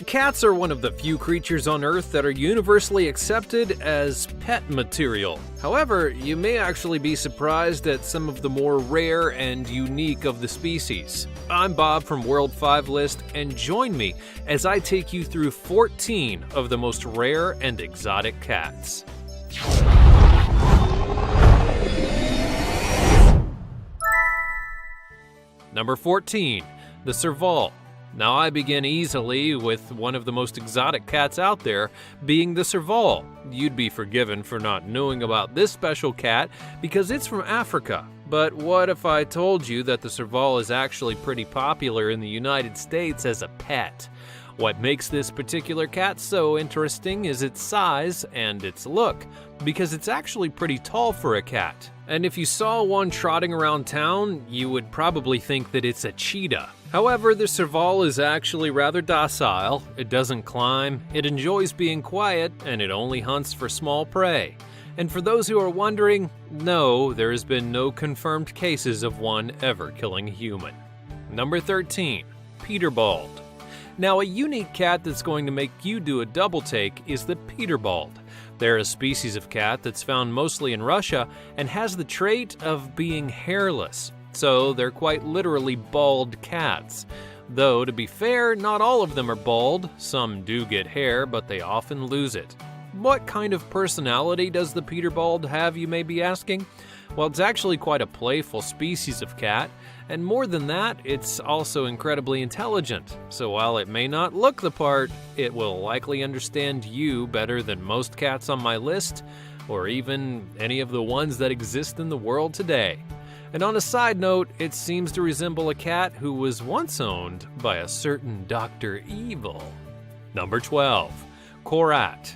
Cats are one of the few creatures on Earth that are universally accepted as pet material. However, you may actually be surprised at some of the more rare and unique of the species. I'm Bob from World 5 List, and join me as I take you through 14 of the most rare and exotic cats. Number 14, the serval. Now I begin easily with one of the most exotic cats out there being the serval. You'd be forgiven for not knowing about this special cat because it's from Africa. But what if I told you that the serval is actually pretty popular in the United States as a pet? What makes this particular cat so interesting is its size and its look, because it's actually pretty tall for a cat. And if you saw one trotting around town, you would probably think that it's a cheetah. However, the serval is actually rather docile. It doesn't climb, it enjoys being quiet, and it only hunts for small prey. And for those who are wondering, no, there has been no confirmed cases of one ever killing a human. Number 13, Peterbald. Now, a unique cat that's going to make you do a double take is the Peterbald. They're a species of cat that's found mostly in Russia and has the trait of being hairless. So they're quite literally bald cats. Though, to be fair, not all of them are bald. Some do get hair, but they often lose it. What kind of personality does the Peterbald have, you may be asking? Well, it's actually quite a playful species of cat, and more than that, it's also incredibly intelligent. So while it may not look the part, it will likely understand you better than most cats on my list, or even any of the ones that exist in the world today. And on a side note, it seems to resemble a cat who was once owned by a certain Dr. Evil. Number 12, Korat.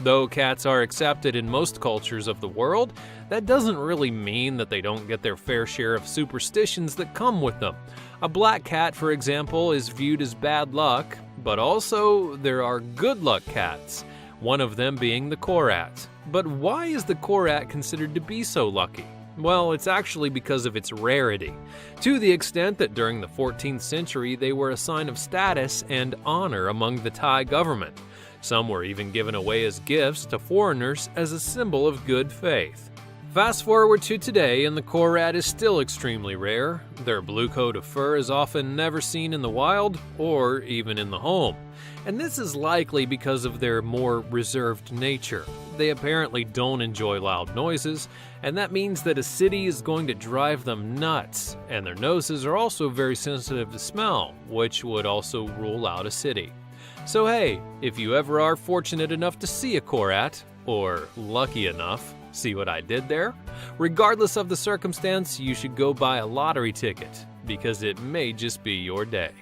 Though cats are accepted in most cultures of the world, that doesn't really mean that they don't get their fair share of superstitions that come with them. A black cat, for example, is viewed as bad luck, but also there are good luck cats, one of them being the Korat. But why is the Korat considered to be so lucky? Well, it's actually because of its rarity, to the extent that during the 14th century they were a sign of status and honor among the Thai government. Some were even given away as gifts to foreigners as a symbol of good faith. Fast forward to today, and the Korat is still extremely rare. Their blue coat of fur is often never seen in the wild or even in the home. And this is likely because of their more reserved nature. They apparently don't enjoy loud noises, and that means that a city is going to drive them nuts. And their noses are also very sensitive to smell, which would also rule out a city. So hey, if you ever are fortunate enough to see a Korat, or lucky enough, see what I did there? Regardless of the circumstance, you should go buy a lottery ticket, because it may just be your day.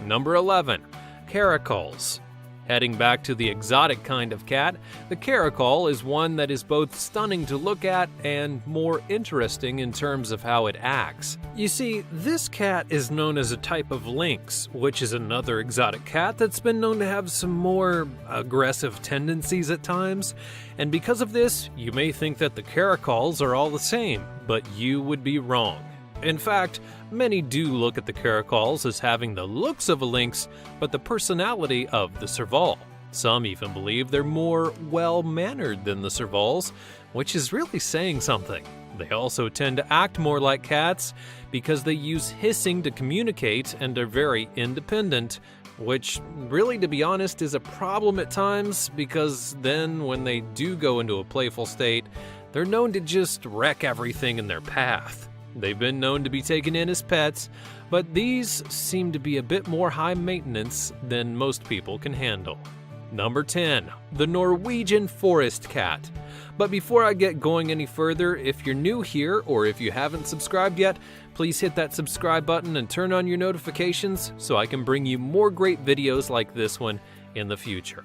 Number 11, Caracoles. Heading back to the exotic kind of cat, the caracol is one that is both stunning to look at and more interesting in terms of how it acts. You see, this cat is known as a type of lynx, which is another exotic cat that's been known to have some more aggressive tendencies at times. And because of this, you may think that the caracoles are all the same, but you would be wrong. In fact, many do look at the caracoles as having the looks of a lynx, but the personality of the serval. Some even believe they're more well-mannered than the servals, which is really saying something. They also tend to act more like cats because they use hissing to communicate and are very independent, which really, to be honest, is a problem at times because then when they do go into a playful state, they're known to just wreck everything in their path. They've been known to be taken in as pets, but these seem to be a bit more high maintenance than most people can handle. Number 10, the Norwegian forest cat. But before I get going any further, if you're new here or if you haven't subscribed yet, please hit that subscribe button and turn on your notifications so I can bring you more great videos like this one in the future.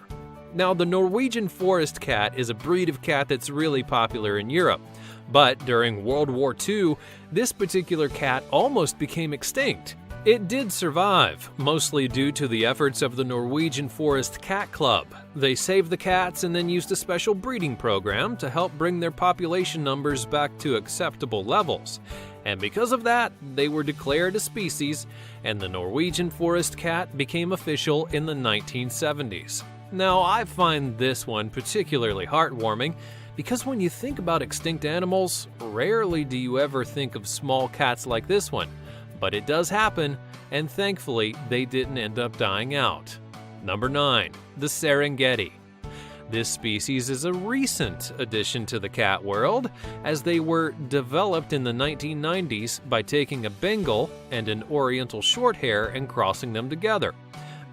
Now, the Norwegian forest cat is a breed of cat that's really popular in Europe. But during World War II, this particular cat almost became extinct. It did survive, mostly due to the efforts of the Norwegian Forest Cat Club. They saved the cats and then used a special breeding program to help bring their population numbers back to acceptable levels. And because of that, they were declared a species, and the Norwegian forest cat became official in the 1970s. Now, I find this one particularly heartwarming because when you think about extinct animals, rarely do you ever think of small cats like this one. But it does happen, and thankfully, they didn't end up dying out. Number 9. The Serengeti. This species is a recent addition to the cat world, as they were developed in the 1990s by taking a Bengal and an Oriental Shorthair and crossing them together.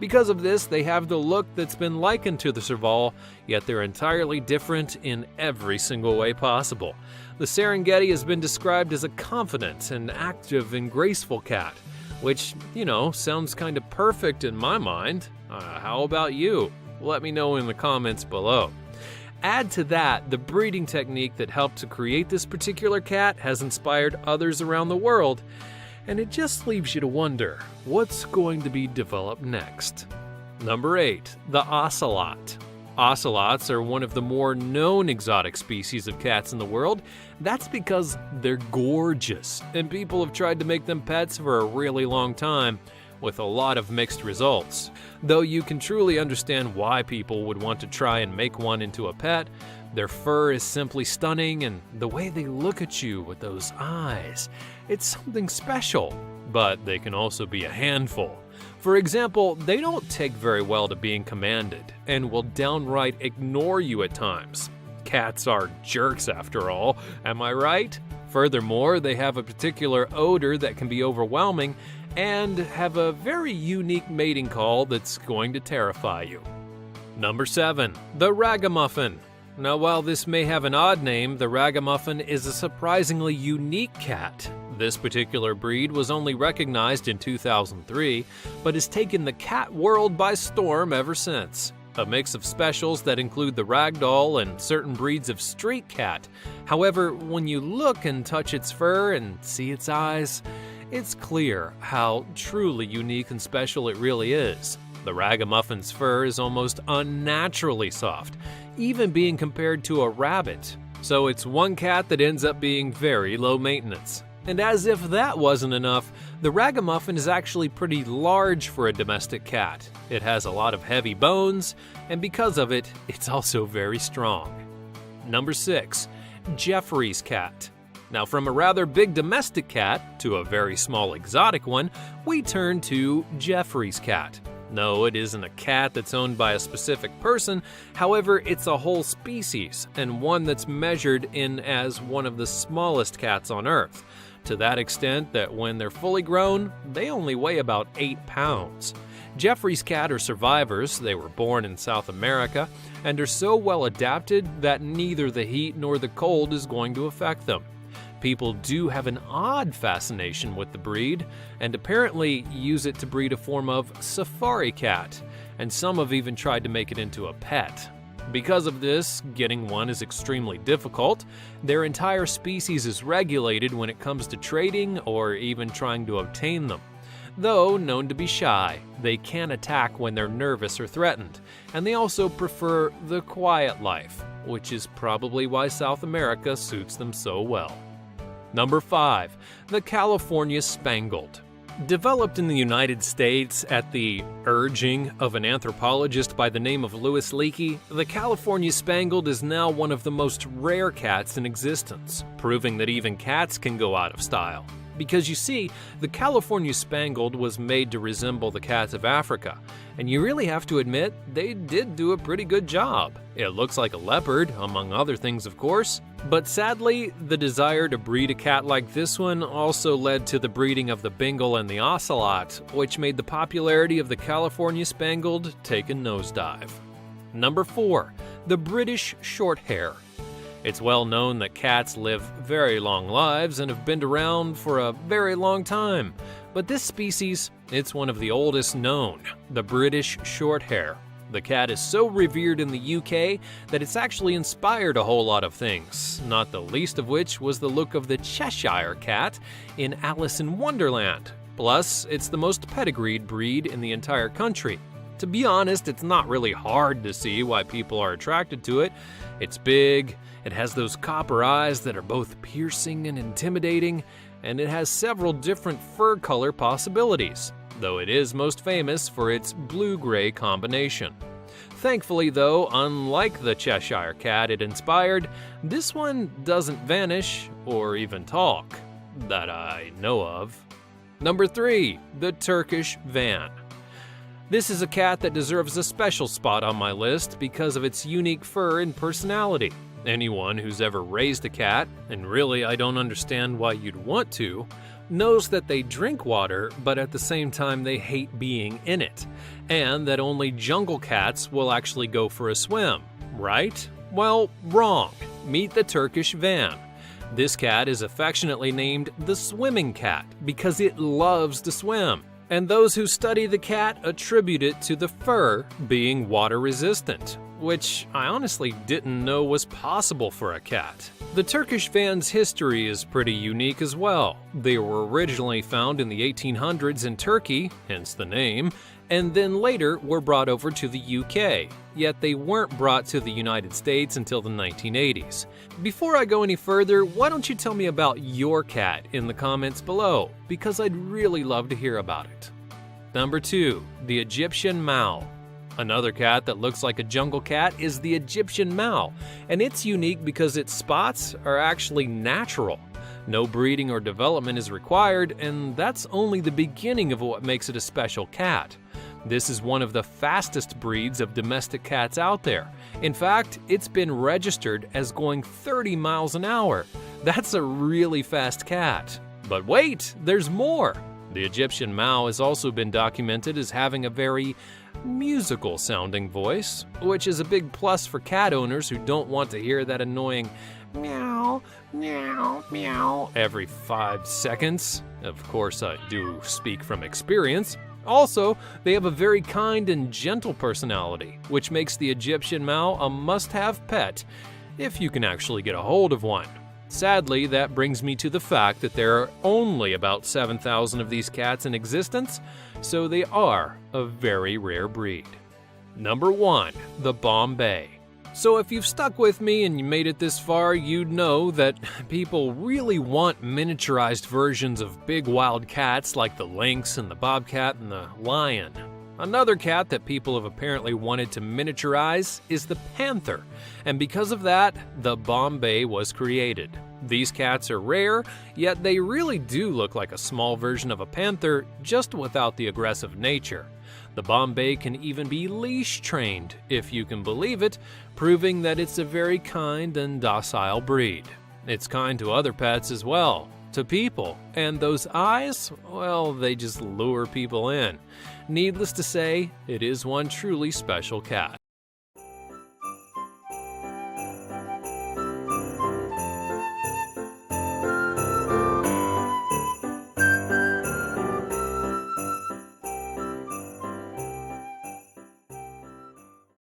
Because of this, they have the look that's been likened to the Serval, yet they're entirely different in every single way possible. The Serengeti has been described as a confident and active and graceful cat, which, sounds kind of perfect in my mind. How about you? Let me know in the comments below. Add to that, the breeding technique that helped to create this particular cat has inspired others around the world, and it just leaves you to wonder, what's going to be developed next? Number 8. The Ocelot. Ocelots are one of the more known exotic species of cats in the world. That's because they're gorgeous, and people have tried to make them pets for a really long time, with a lot of mixed results. Though you can truly understand why people would want to try and make one into a pet, their fur is simply stunning, and the way they look at you with those eyes, it's something special. But they can also be a handful. For example, they don't take very well to being commanded, and will downright ignore you at times. Cats are jerks after all, am I right? Furthermore, they have a particular odor that can be overwhelming, and have a very unique mating call that's going to terrify you. Number 7. The Ragamuffin. Now, while this may have an odd name, the Ragamuffin is a surprisingly unique cat. This particular breed was only recognized in 2003, but has taken the cat world by storm ever since. A mix of specials that include the ragdoll and certain breeds of street cat. However, when you look and touch its fur and see its eyes, it's clear how truly unique and special it really is. The Ragamuffin's fur is almost unnaturally soft, even being compared to a rabbit. So it's one cat that ends up being very low maintenance. And as if that wasn't enough, the Ragamuffin is actually pretty large for a domestic cat. It has a lot of heavy bones, and because of it, it's also very strong. Number 6. Jeffrey's cat. Now, from a rather big domestic cat to a very small exotic one, we turn to Jeffrey's cat. No, it isn't a cat that's owned by a specific person. However, it's a whole species, and one that's measured in as one of the smallest cats on Earth, to that extent that when they're fully grown, they only weigh about 8 pounds. Jeffrey's cat are survivors. They were born in South America and are so well adapted that neither the heat nor the cold is going to affect them. People do have an odd fascination with the breed, and apparently use it to breed a form of safari cat, and some have even tried to make it into a pet. Because of this, getting one is extremely difficult. Their entire species is regulated when it comes to trading or even trying to obtain them. Though known to be shy, they can attack when they're nervous or threatened, and they also prefer the quiet life, which is probably why South America suits them so well. Number 5. The California Spangled. Developed in the United States at the urging of an anthropologist by the name of Louis Leakey, the California Spangled is now one of the most rare cats in existence, proving that even cats can go out of style. Because you see, the California Spangled was made to resemble the cats of Africa, and you really have to admit they did do a pretty good job. It looks like a leopard, among other things of course, but sadly, the desire to breed a cat like this one also led to the breeding of the Bengal and the Ocelot, which made the popularity of the California Spangled take a nosedive. Number 4. The British Shorthair. It's well known that cats live very long lives and have been around for a very long time. But this species, it's one of the oldest known, the British Shorthair. The cat is so revered in the UK that it's actually inspired a whole lot of things, not the least of which was the look of the Cheshire Cat in Alice in Wonderland. Plus, it's the most pedigreed breed in the entire country. To be honest, it's not really hard to see why people are attracted to it. It's big, it has those copper eyes that are both piercing and intimidating, and it has several different fur color possibilities, though it is most famous for its blue-gray combination. Thankfully though, unlike the Cheshire Cat it inspired, this one doesn't vanish or even talk, that I know of. Number 3, the Turkish Van. This is a cat that deserves a special spot on my list because of its unique fur and personality. Anyone who's ever raised a cat, and really I don't understand why you'd want to, knows that they drink water, but at the same time they hate being in it, and that only jungle cats will actually go for a swim, right? Well, wrong. Meet the Turkish Van. This cat is affectionately named the swimming cat because it loves to swim. And those who study the cat attribute it to the fur being water resistant, which I honestly didn't know was possible for a cat. The Turkish Van's history is pretty unique as well. They were originally found in the 1800s in Turkey, hence the name, and then later were brought over to the UK, yet they weren't brought to the United States until the 1980s. Before I go any further, why don't you tell me about your cat in the comments below, because I'd really love to hear about it. Number 2, the Egyptian Mau. Another cat that looks like a jungle cat is the Egyptian Mau, and it's unique because its spots are actually natural. No breeding or development is required, and that's only the beginning of what makes it a special cat. This is one of the fastest breeds of domestic cats out there. In fact, it's been registered as going 30 miles an hour. That's a really fast cat. But wait, there's more! The Egyptian Mau has also been documented as having a very musical-sounding voice, which is a big plus for cat owners who don't want to hear that annoying meow, meow, meow every 5 seconds. Of course, I do speak from experience. Also, they have a very kind and gentle personality, which makes the Egyptian Mau a must-have pet if you can actually get a hold of one. Sadly, that brings me to the fact that there are only about 7,000 of these cats in existence, so they are a very rare breed. Number 1, the Bombay. So if you've stuck with me and you made it this far, you'd know that people really want miniaturized versions of big wild cats like the lynx and the bobcat and the lion. Another cat that people have apparently wanted to miniaturize is the panther, and because of that, the Bombay was created. These cats are rare, yet they really do look like a small version of a panther, just without the aggressive nature. The Bombay can even be leash trained, if you can believe it, proving that it's a very kind and docile breed. It's kind to other pets as well, to people, and those eyes, well, they just lure people in. Needless to say, it is one truly special cat.